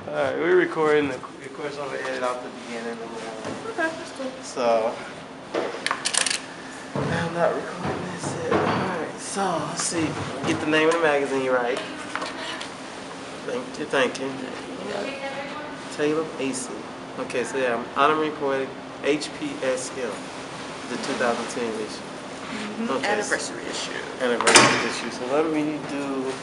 Alright, we're recording. Of course, I'm going to edit out the beginning. Okay, that's cool. So, I'm not recording this yet. Alright, so, let's see. Get the name of the magazine right. Thank you. Taylor AC. Okay, so yeah, I'm honoring poetic HPSL, the 2010 issue. Okay. Anniversary issue. Anniversary issue. So let me do.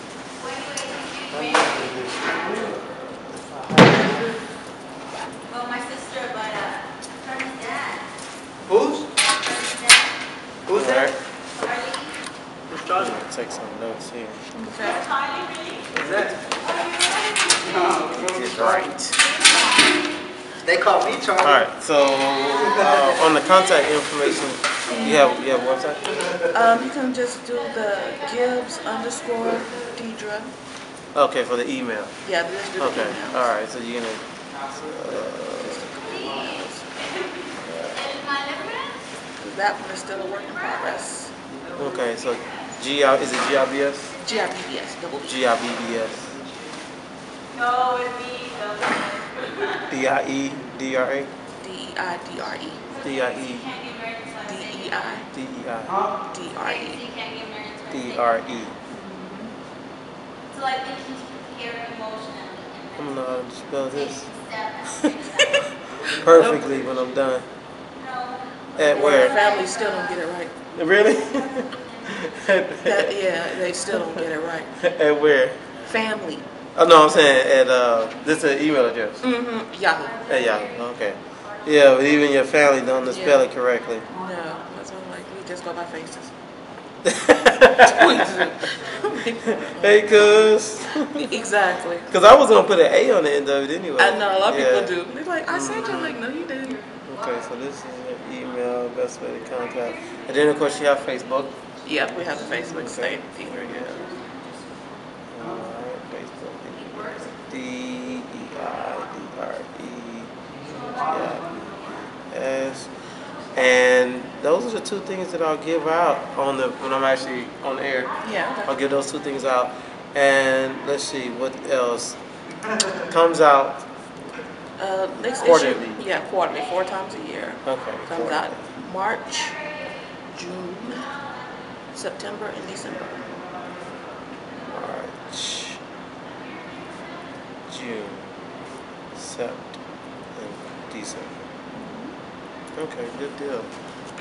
Well, my sister, but from his dad. Who's? Who's that? Charlie. Who's Charlie? I'm gonna take some notes here. Charlie, really? Who's that? It's right. They call me Charlie. All right. So on the contact information, you have a website? You can just do the Gibbs _ Deidra. Okay, for the email. Yeah, just do the Okay. email. All right. So you're gonna. That one is still a work in progress. Okay. So is it GIBS? GIBBS, double B. GIBBS. No, it's me. DIEDRA. DEIDRE. DIE. DRE. So I think he's prepared emotionally. I'm gonna know how to spell this perfectly when I'm done. At where? Family still don't get it right. Really? Yeah, they still don't get it right. At where? Family. Oh no, I'm saying at this is an email address. Yahoo. At Yahoo. Okay. Yeah, but even your family don't spell it correctly. No, that's what I'm like. We just go by faces. Hey, cuz. Exactly. Because I was gonna put an A on the end of it anyway. I know a lot of people do. They're like, I sent you. I'm like, no, you didn't. Okay, so this is your email, best way to contact. And then of course you have Facebook. Yep, we have the Facebook site. Deidre, yeah. Alright, Facebook. DEIDREGIBS. And those are the two things that I'll give out when I'm actually on air. Yeah. Okay. I'll give those two things out. And let's see what else comes out. Next Quarterly. issue, yeah, quarterly, 4 times a year. Okay. Comes out March, June, September, and December. March, June, September, and December. Okay, good deal.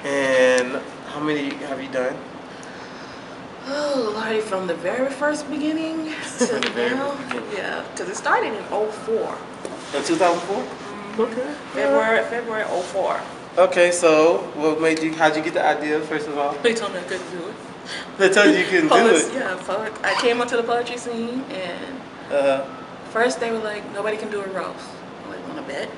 And how many have you done? Oh, Lordy, from the very first beginning to the very now. first beginning. Yeah, because it started in 04. In 2004? Okay. February 04. Okay, so how'd you get the idea, first of all? They told me I couldn't do it. They told you couldn't do it? Yeah, I came onto the poetry scene, and first they were like, nobody can do a roast. I'm like, want to bet?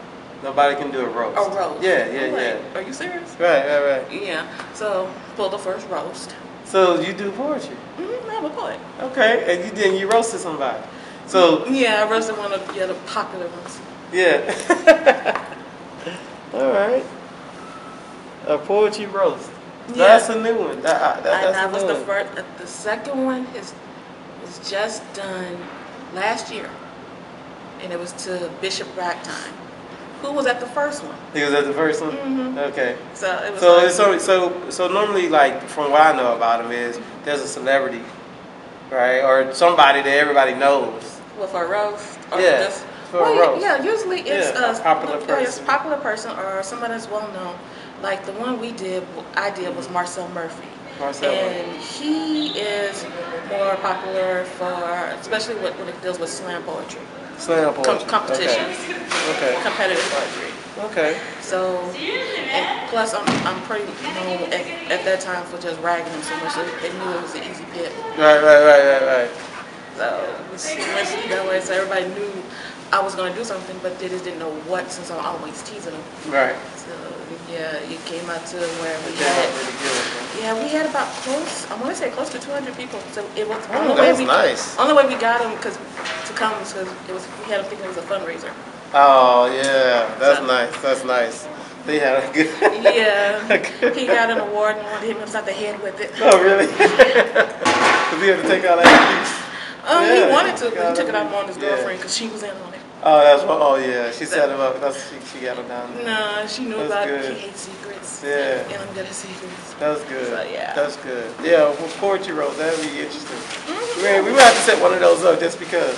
Nobody can do a roast. A roast. Yeah. Are you serious? Right. Yeah. So, pulled the first roast. So you do poetry? I'm a poet. Okay, and you roasted somebody. So yeah, I roasted one of the popular ones. Yeah. All right. A poetry roast. Yeah. That's a new one. That was the first. The second one was just done last year, and it was to Bishop Ragtime, who was at the first one. He was at the first one. Okay. So it was. So normally, like from what I know about him is there's a celebrity, right, or somebody that everybody knows. Well, for a roast. Or yeah. Just, for a roast. Yeah. Usually it's a popular person. It's a popular person or somebody that's well known. Like the one I did was Marcel Murphy. And he is more popular for, especially when it deals with slam poetry. Slam poetry. Competitions. Okay. Competitive poetry. Okay. So, and plus I'm pretty known at that time for just ragging him so much that they knew it was an easy pit. Right. So, that way, so everybody knew I was going to do something, but they just didn't know what, since I'm always teasing them. Right. So, yeah, it came out to where we really had about close to 200 people. So it was nice. Only way we got them to come was because we had them thinking it was a fundraiser. Oh yeah, that's nice. They had a good. Yeah, he got an award and wanted to hit me upside the head with it. Oh really? Because he had to take out that piece. He wanted to, but he took it out on his girlfriend because she was in on it. Oh, that's what. Oh, yeah. She set him up. She got him down there. No, she knew That's about good. P8 secrets. Yeah. And I'm gonna secrets. That's good. So, yeah. That's good. Yeah, well, poetry roast, that'd be interesting. Man, we might have to set one of those up just because.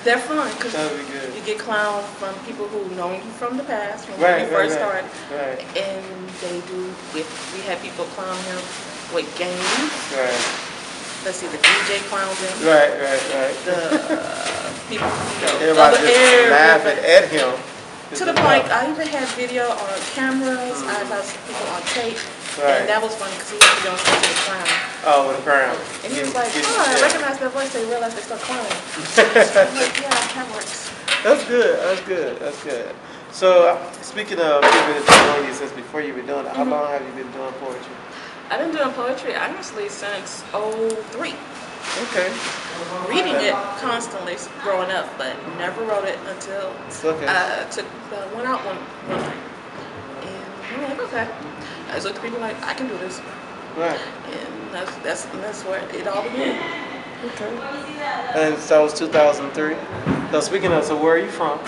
They're fun because That'd be good. you get clowned from people who know you from the past, from Right, when you first right. started. And they do, we had people clown him with games. Right. Let's see, the DJ clowned him. Right. The people, Everybody just laughing at him. To the point, I even had video on cameras. I had some people on tape. Right. And that was funny because he had to be on stage with a clown. Oh, with a crown. And he was like, I recognize that voice. They realized they start clowning. I'm like, yeah, that works. That's good. That's good. That's good. So, speaking of people that have known you since before you were doing it, how long have you been doing poetry? I've been doing poetry honestly since '03. Okay. Reading it constantly growing up, but never wrote it until I went out one night. And I'm like, okay. I just looked at people like, I can do this. Right. And that's where it all began. Okay. And so it was 2003. So speaking of, so where are you from?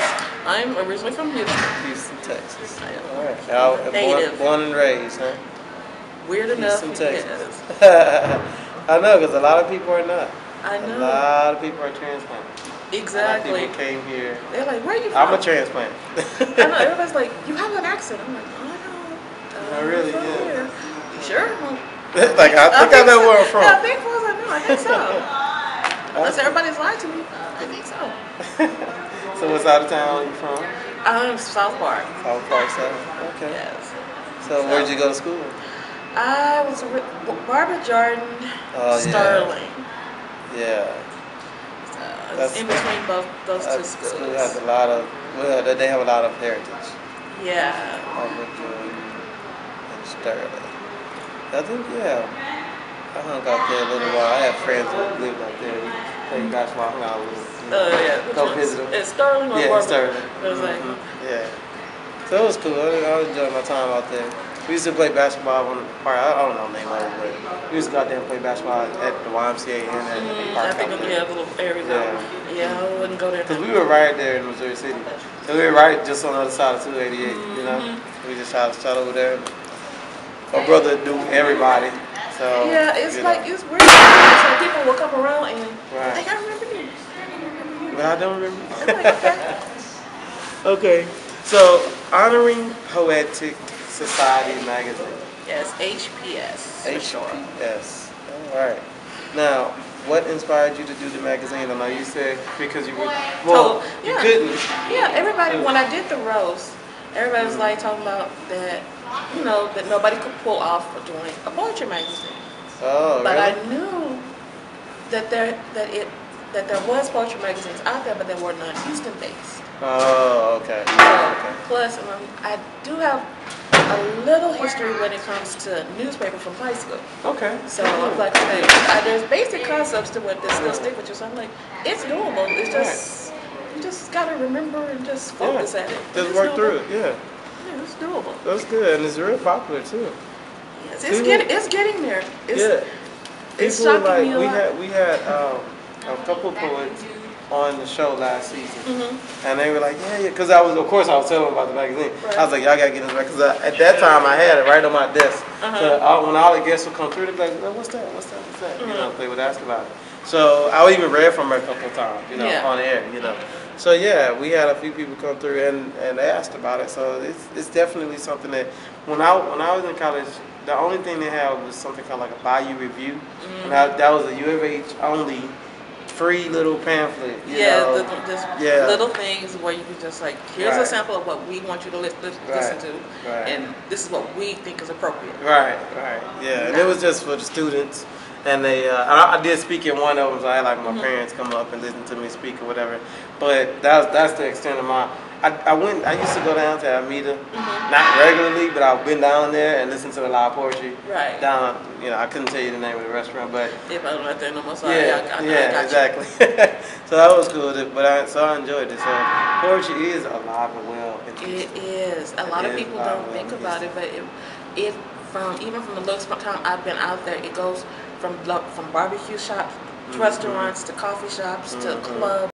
I'm originally from Houston. Houston, Texas. I am. All right. Now, Native. Born and raised, huh? Weird enough. Houston, Texas. I know, because a lot of people are not. I know. A lot of people are transplanted. Exactly. A lot of people came here. They're like, where are you from? I'm a transplant. I know. Everybody's like, you have an accent. I'm like, oh, no. I really, from yeah. here. You sure? Like, I think I know where I'm from. Yeah, I think so. Unless everybody's lied to me. I think so. So what side of town are you from? I'm South Park. South Park side? Okay. Yes. So where'd you go to school? I was Barbara Jordan, Sterling. Yeah. That's in between those two schools. School has a lot of, well, they have a lot of heritage. Yeah. Barbara Jordan and Sterling. I think, yeah. I hung out there a little while. I have friends who lived out there. Played basketball. I hung out with them. Oh, yeah. Go visit them. It's Sterling or Yeah, Barbara? Sterling. It was like, yeah. So it was cool. I enjoyed my time out there. We used to play basketball on the park. I don't know the name of it, but we used to go out there and play basketball at the YMCA and at the park. I think the little area. Yeah, I wouldn't go there. Because we were right there in Missouri City. So we were right just on the other side of 288, you know? We just shot over there. My brother knew everybody. So, yeah, it's like, it's weird. So people will come around and like, I remember you. But I don't remember you. I'm like, okay. Okay. So, honoring Poetic Society magazine. Yes, HPS. HPS. All right. Now, what inspired you to do the magazine? I know you said because you were, well, you couldn't. Yeah, everybody, when I did the roast, everybody was like talking about that, you know, that nobody could pull off for doing a poetry magazine. Oh, but really? I knew that there was poetry magazines out there, but they were not Houston based. Oh, okay. Plus, I do have a little history when it comes to newspaper from high school. Okay. So I'm like, okay, there's basic concepts to what this still stick with you. So I'm like, it's doable. It's just you just gotta remember and just focus at it. Just work through it. Yeah. Yeah, it's doable. That's good, and it's real popular too. Yes, it's getting there. It's People shocking like me a lot. we had a couple of poets on the show last season, and they were like, yeah, because of course I was telling them about the magazine. Right. I was like, y'all gotta get this back, because at that time I had it right on my desk. So when all the guests would come through, they'd be like, well, what's that? You know, they would ask about it. So I even read from her a couple of times, you know, on air, you know. So yeah, we had a few people come through and they asked about it. So it's definitely something that when I was in college, the only thing they had was something called like a Bayou Review, and that was a U of H only free little pamphlet. You know? Little things where you can just like, here's a sample of what we want you to listen to, and this is what we think is appropriate. Right. Yeah, and it was just for the students. And they, I did speak in one of them, so I had like my parents come up and listen to me speak or whatever. But that's the extent of my. I used to go down to Alameda, not regularly, but I've been down there and listened to the live poetry. Right. Down, you know, I couldn't tell you the name of the restaurant, but. If I don't know there no more, exactly. So that was cool, so I enjoyed it. So poetry is alive and well. It is. A lot of people don't think about it, but even from the looks from time I've been out there, it goes from barbecue shops, restaurants, to coffee shops, to clubs.